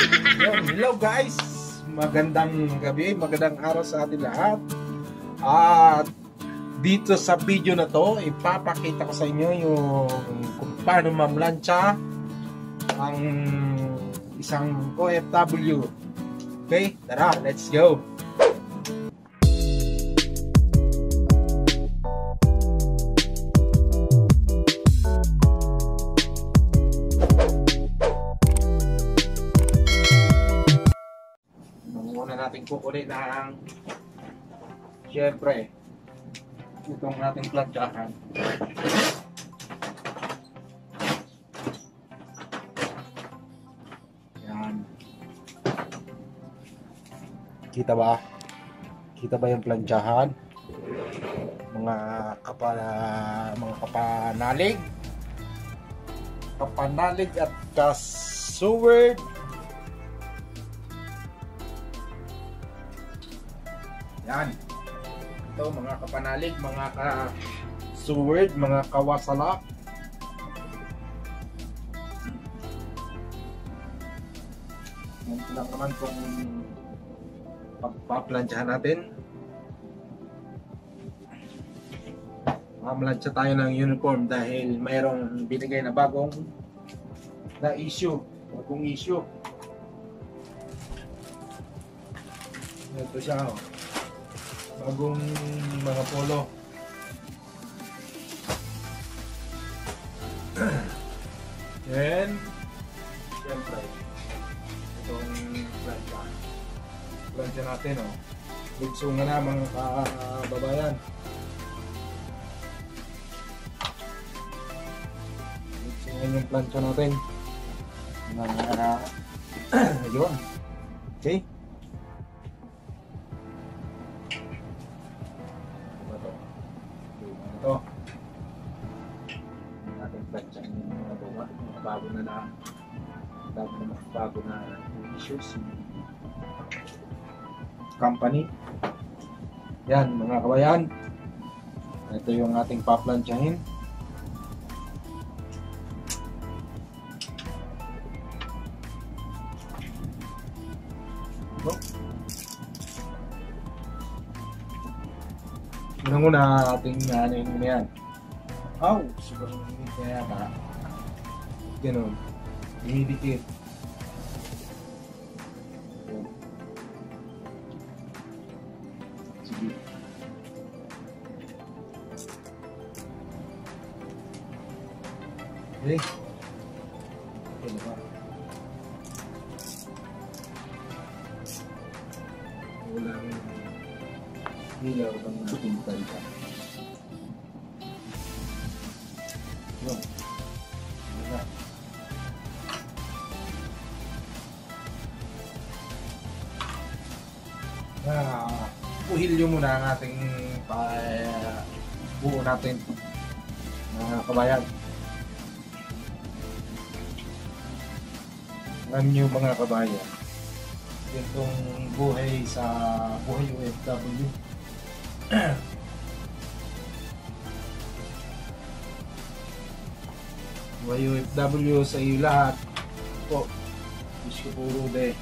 Hello guys, magandang gabi, magandang araw sa atin lahat. At dito sa video na to, ipapakita ko sa inyo yung kung paano mamlansya ang isang OFW. Okay, tara, let's go. Natin kukunin ng syempre itong ating plantsahan. Yan. Kita ba yung plantsahan? Mga kapanalig at kasuwerd. Yan. Ito mga kapanalig, mga ka-suword, mga kawasalak. Yan lang naman kung pagpaplansyahan natin. Mamlansya tayo ng uniform dahil mayroong binigay na bagong issue. Ito siya, oh. Bagong mga polo. Then siyempre itong plancha natin, oh. Bugsungan na mga kababayan. Bugsungan yung plancha natin. Yun. Okay. Ito ating plancha yung mga bago na issues company. Yan mga kabayan, ito yung ating paplansyahin. Muna ating ano yun yan. Sobrang init na yata. Ganun. Humidikit. Sige. Okay. Okay na ba? Walang ilaw bang natin palita. Yun. Wala. Uhilyo muna ang ating buo natin mga kabayan. Alam nyo mga kabayan, itong buhay OFW. Buhay OFW sa iyo lahat po. Wish ko puro de.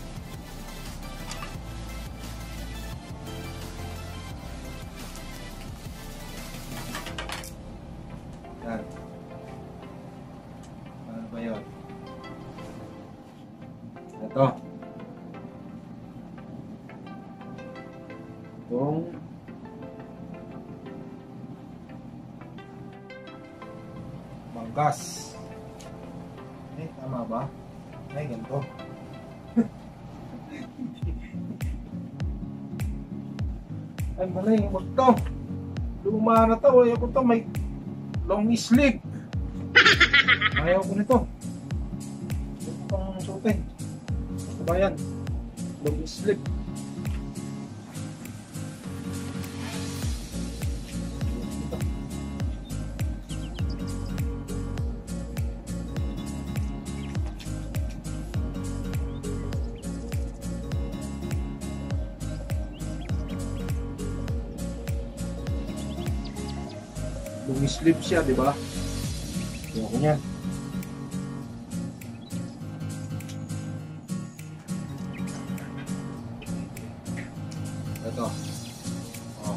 Yan. Ano ba yun? Ito. Itong manggas. Tama ba? Ay, ganito. Ay, malay, wag to. Luma na to. Ayaw ko to. May long sleeve. Ayaw ko nito. Ayaw ko pang suotin. Ano ba yan? Long sleeve. Long-sleeve siya, di ba? Ayoko niyan. Ito. Oh.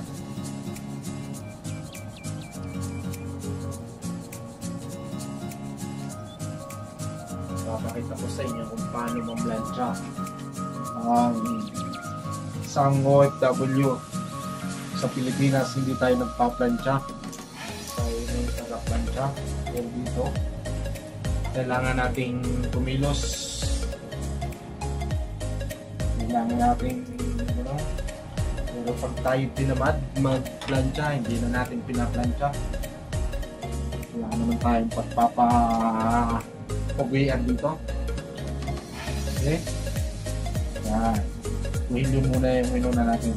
Papakita ko sa inyo kung paano mamlansya ang isang OFW. Sa Pilipinas hindi tayo nagpaplansya, tayo may tagaplansya. Pero dito kailangan nating kumilos, kailangan nating pero pag tayo tinamad magplansya, hindi na natin pinaplansya. Wala naman tayong pagpapapawian dito. Okay, yan, kuhilyo muna yung minuna natin.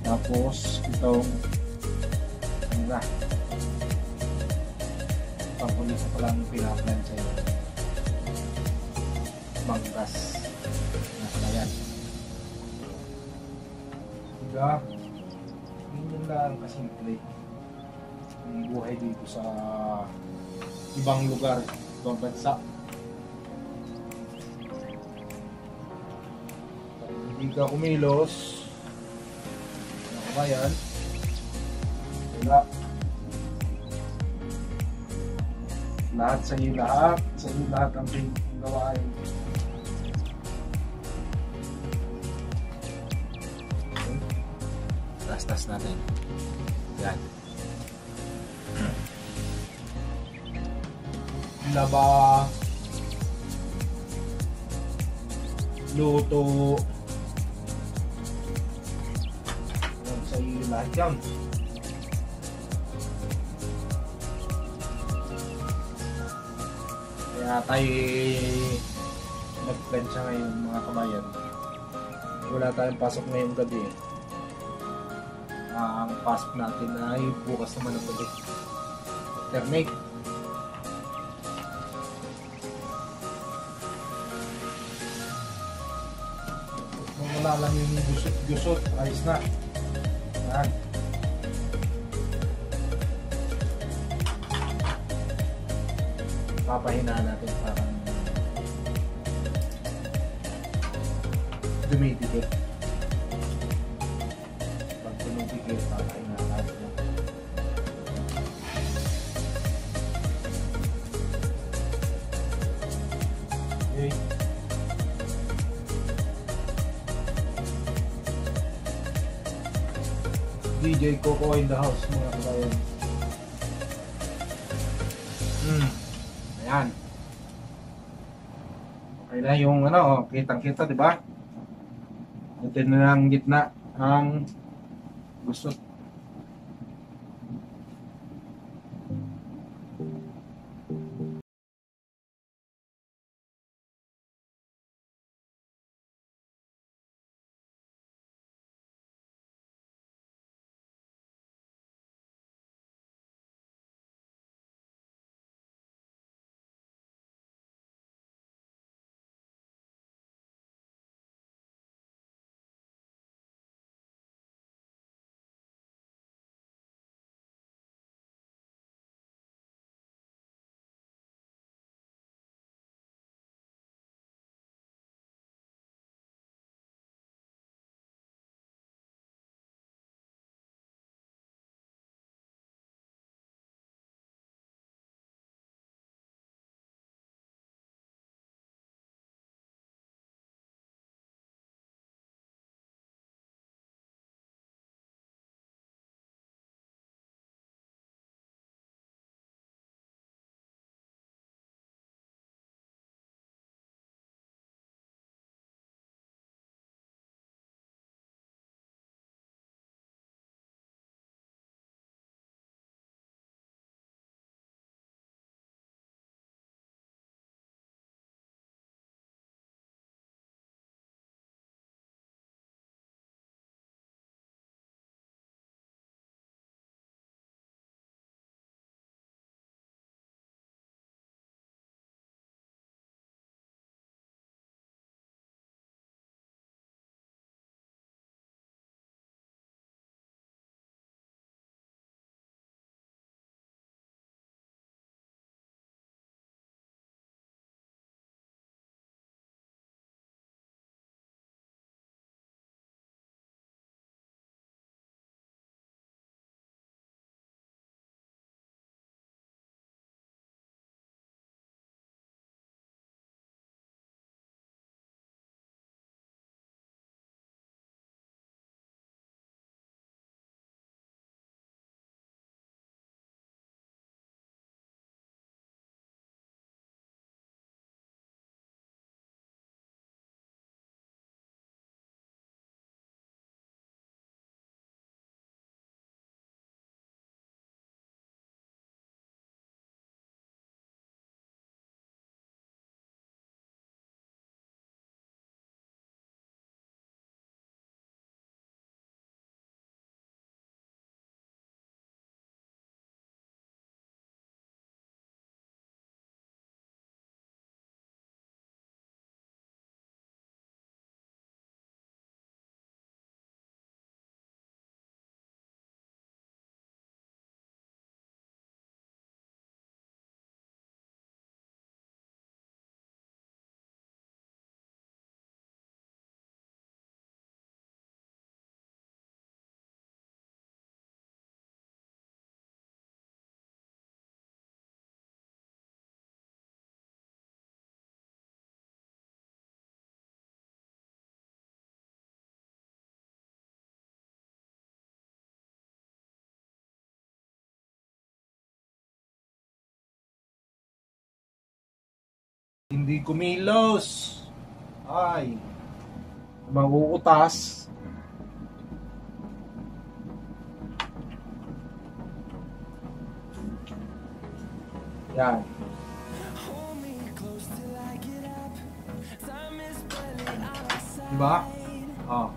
Tapos itong ano na, pangkulis ko lang pinaplan sa iyo, manggas na yan. Diba? Yun lang kasimple ang buhay dito sa ibang lugar, ibang bansa. Hindi ka kumilos, nakabayan, wala. Lahat sa iyo, lahat ang gawain. Tas natin. Yan. Laba, luto, yan sa iyo lahat yan. Kaya tayo nagplansya ngayon mga kabayan. Wala tayong pasok ngayong gabi. Ang pasok natin ay bukas naman ang gabi. Alternate. Kung wala lang yung gusot-gusot, ayos na. Yan. Papahinaan natin para dumidikit. Pag dumidikit, papahinaan natin. Okay. DJ Coco in the house mga kabayan. Ayan. Okay na yung ano, kitang-kita, di ba? Ito na ang gitna ang gusot. Hindi kumilos. Ay. Mauutas. Yan. Diba? Oh.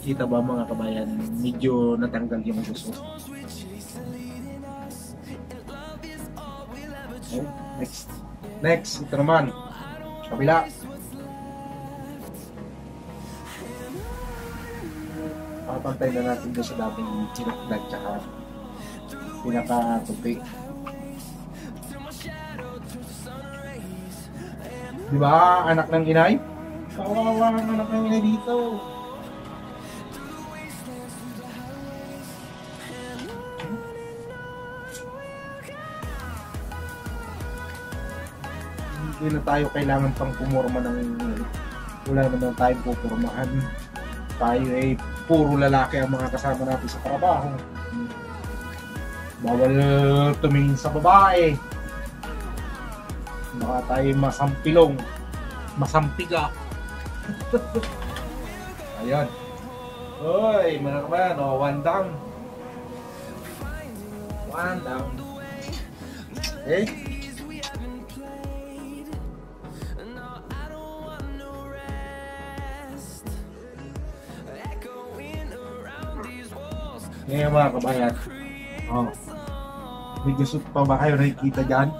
Kita ba mga kabayan? Medyo natanggal yung gusto. Okay, next. Next, ito naman. Kabila. Papantay na natin doon sa dating sinaklag tsaka pinaka-tupi. Diba, anak ng inay? Kawawa ang anak ng inay dito. Hindi na tayo kailangan pang pumorma ng wala naman na tayong pupurmahan. Tayo ay puro lalaki ang mga kasama natin sa trabaho. Bawal tumingin sa babae. Baka tayo masampilong, masampiga. Ayan. Oy, mga kabayan, oh, one down. One down. Okay. Ngayon mga kabayan, oh, may gusto pa ba kayo nakikita dyan?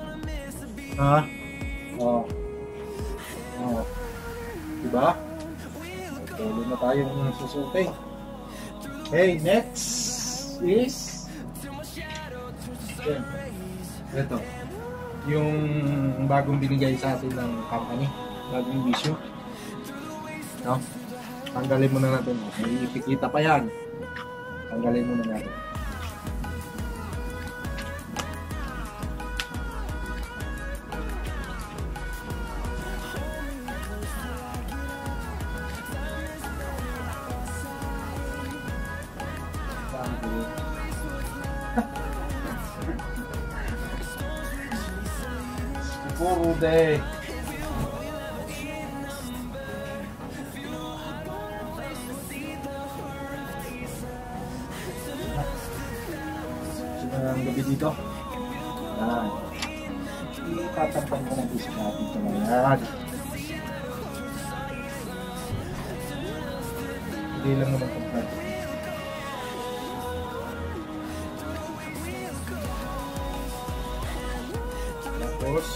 Ha? Oh. Oh. Diba? Tuloy na tayong susuti. Okay, next is ito. Yung bagong binigay sa atin ng company, bagong issue. No? Tanggalin muna natin. May ipikita pa yan. Tanggalin muna natin. Puro day. Ang gabi dito. Yan. Itatampan ko ng isa natin ito na yan. Hindi lang naman kumpat. Tapos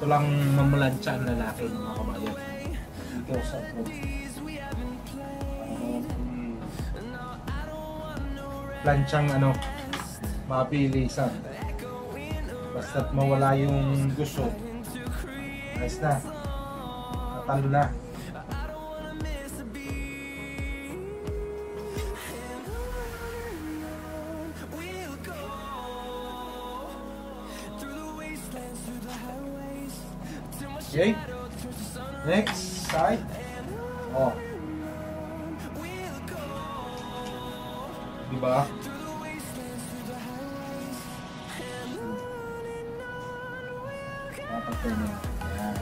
ito lang mamalansya ang lalaki mga kabayan dito sa planchang ano mabilisan basta't mawala yung gusto ayos na natalo na. Okay, next side. Oh, diba? Dapat na. Yan.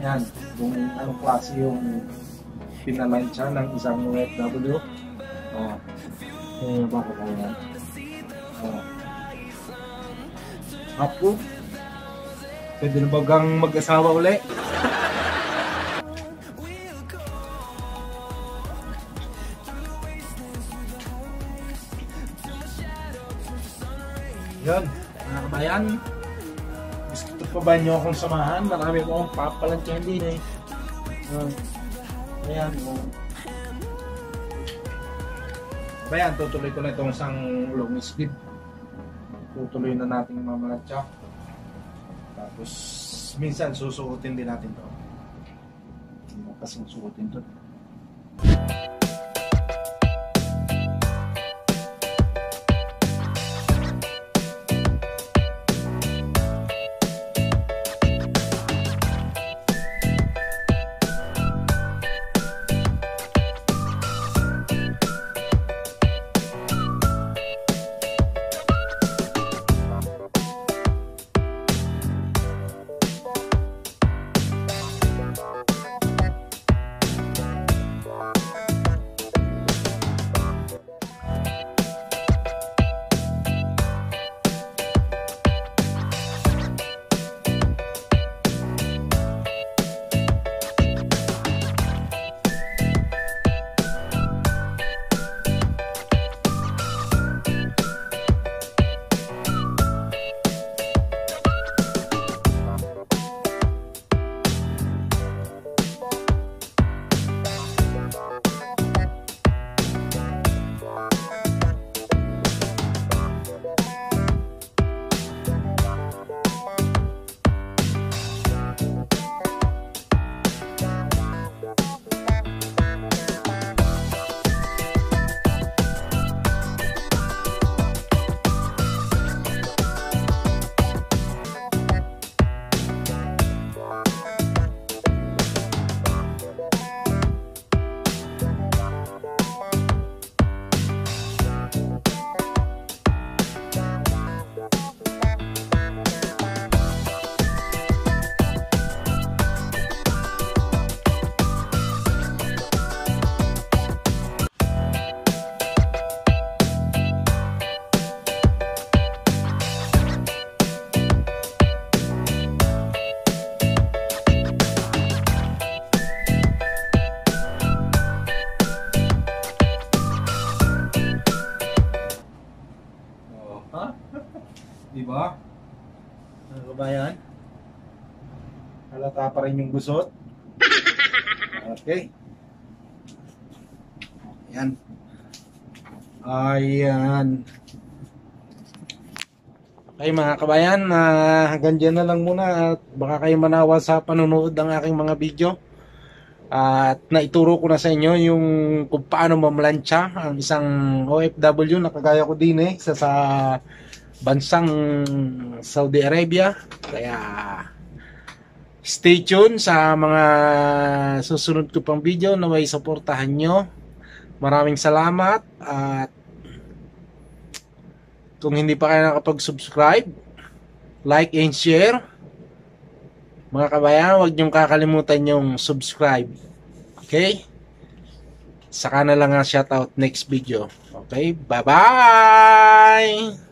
Yan, kung anong klase yung pinalansya ng isang OFW. Oh, baka ko yan. Oh. Apo, pwede na bagang mag-asawa uli? Yun, mga kabayan. Gusto pa ba nyo akong samahan? Marami akong papalantyan din eh. Ayan. Kabayan, tutuloy ko na itong isang long speed. Tutuloy na natin mamalansya. Tapos, minsan susuotin din natin to. Hindi mo kasing suotin to. Diba? Mga kabayan, halata pa rin yung gusot. Okay. Ayan. Ayan. Okay mga kabayan, hanggang dyan na lang muna at baka kayo manawa sa panonood ng aking mga video. At naituro ko na sa inyo yung kung paano mamlansya ang isang OFW na kagaya ko din sa bansang Saudi Arabia. Kaya stay tuned sa mga susunod ko pang video na may suportahan nyo. Maraming salamat at kung hindi pa kayo nakapag-subscribe, like and share. Mga kabayan, huwag niyong kakalimutan yung subscribe. Okay? Saka na lang ang shoutout next video. Okay? Bye-bye!